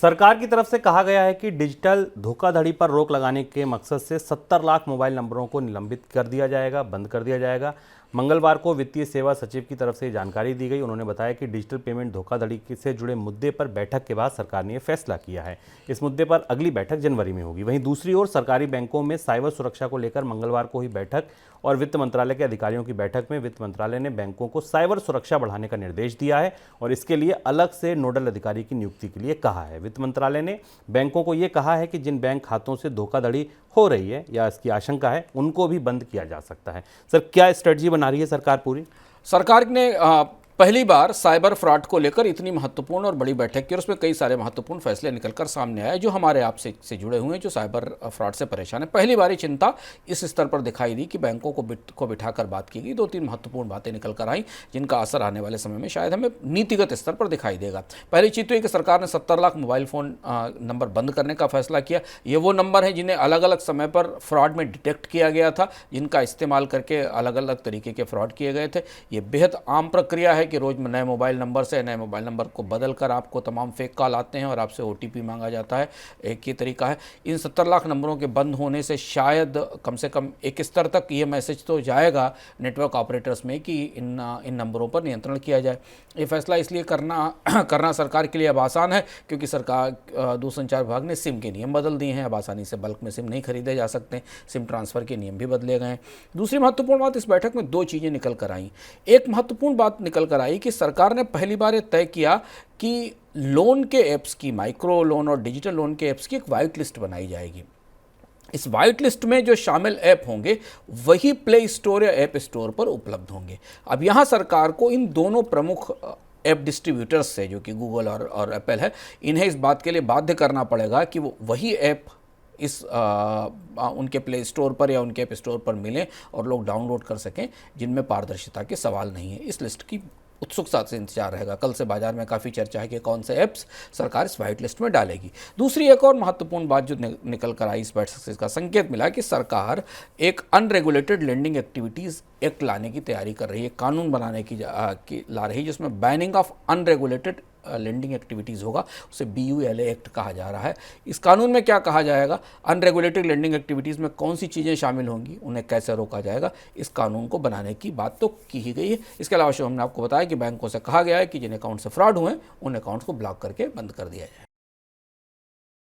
सरकार की तरफ से कहा गया है कि डिजिटल धोखाधड़ी पर रोक लगाने के मकसद से 70 लाख मोबाइल नंबरों को निलंबित कर दिया जाएगा, बंद कर दिया जाएगा। मंगलवार को वित्तीय सेवा सचिव की तरफ से ये जानकारी दी गई। उन्होंने बताया कि डिजिटल पेमेंट धोखाधड़ी से जुड़े मुद्दे पर बैठक के बाद सरकार ने यह फैसला किया है। इस मुद्दे पर अगली बैठक जनवरी में होगी। वहीं दूसरी ओर सरकारी बैंकों में साइबर सुरक्षा को लेकर मंगलवार को हुई बैठक और वित्त मंत्रालय के अधिकारियों की बैठक में वित्त मंत्रालय ने बैंकों को साइबर सुरक्षा बढ़ाने का निर्देश दिया है और इसके लिए अलग से नोडल अधिकारी की नियुक्ति के लिए कहा है। वित्त मंत्रालय ने बैंकों को यह कहा है कि जिन बैंक खातों से धोखाधड़ी हो रही है या इसकी आशंका है उनको भी बंद किया जा सकता है। सर, क्या स्ट्रेटजी बना रही है सरकार पूरी? सरकार ने पहली बार साइबर फ्रॉड को लेकर इतनी महत्वपूर्ण और बड़ी बैठक की और उसमें कई सारे महत्वपूर्ण फैसले निकलकर सामने आए जो हमारे आप से जुड़े हुए हैं, जो साइबर फ्रॉड से परेशान है। पहली बार चिंता इस स्तर पर दिखाई दी कि बैंकों को बिठाकर बात की गई। 2-3 महत्वपूर्ण बातें निकल कर आई जिनका असर आने वाले समय में शायद हमें नीतिगत स्तर पर दिखाई देगा। पहली चीज़ तो ये कि सरकार ने 70 लाख मोबाइल फ़ोन नंबर बंद करने का फैसला किया। ये वो नंबर हैं जिन्हें अलग अलग समय पर फ्रॉड में डिटेक्ट किया गया था, जिनका इस्तेमाल करके अलग अलग तरीके के फ्रॉड किए गए थे। ये बेहद आम प्रक्रिया है कि रोज़ नए मोबाइल नंबर से नए मोबाइल नंबर को बदल कर आपको तमाम फेक कॉल आते हैं और आपसे OTP मांगा जाता है। एक ही तरीका है। इन 70 लाख नंबरों के बंद होने से शायद कम से कम एक स्तर तक ये मैसेज तो जाएगा नेटवर्क ऑपरेटर्स में कि इन नंबरों पर नियंत्रण किया जाए। ये फैसला इसलिए करना सरकार के लिए अब आसान है क्योंकि सरकार दूरसंचार विभाग ने सिम के नियम बदल दिए हैं। अब आसानी से बल्क में सिम नहीं खरीदे जा सकते। सिम ट्रांसफ़र के नियम भी बदले गए हैं। दूसरी महत्वपूर्ण बात, इस बैठक में 2 चीज़ें निकल कर आई। एक महत्वपूर्ण बात निकल कर आई कि सरकार ने पहली बार ये तय किया कि लोन के ऐप्स की, माइक्रो लोन और डिजिटल लोन के ऐप्स की एक वाइट लिस्ट बनाई जाएगी। इस वाइट लिस्ट में जो शामिल ऐप होंगे वही प्ले स्टोर या ऐप स्टोर पर उपलब्ध होंगे। अब यहाँ सरकार को इन दोनों प्रमुख ऐप डिस्ट्रीब्यूटर्स से, जो कि गूगल और एप्पल है, इन्हें इस बात के लिए बाध्य करना पड़ेगा कि वो वही ऐप उनके प्ले स्टोर पर या उनके ऐप स्टोर पर मिलें और लोग डाउनलोड कर सकें जिनमें पारदर्शिता के सवाल नहीं है। इस लिस्ट की उत्सुकता से इंतजार रहेगा। कल से बाजार में काफ़ी चर्चा है कि कौन से ऐप्स सरकार इस वाइट लिस्ट में डालेगी। दूसरी एक और महत्वपूर्ण बात जो निकल कर आई इस बैठक से, इसका संकेत मिला कि सरकार एक अनरेगुलेटेड लेंडिंग एक्टिविटीज़ एक्ट लाने की तैयारी कर रही है, कानून बनाने की ला रही है जिसमें banning of unregulated lending activities होगा। उसे BULA एक्ट कहा जा रहा है। इस कानून में क्या कहा जाएगा, अनरेगुलेटेड लेंडिंग एक्टिविटीज़ में कौन सी चीज़ें शामिल होंगी, उन्हें कैसे रोका जाएगा, इस कानून को बनाने की बात तो की ही गई है। इसके अलावा हमने आपको बताया कि बैंकों से कहा गया है कि जिन अकाउंट से फ्रॉड हुए उन अकाउंट्स को ब्लॉक करके बंद कर दिया जाए।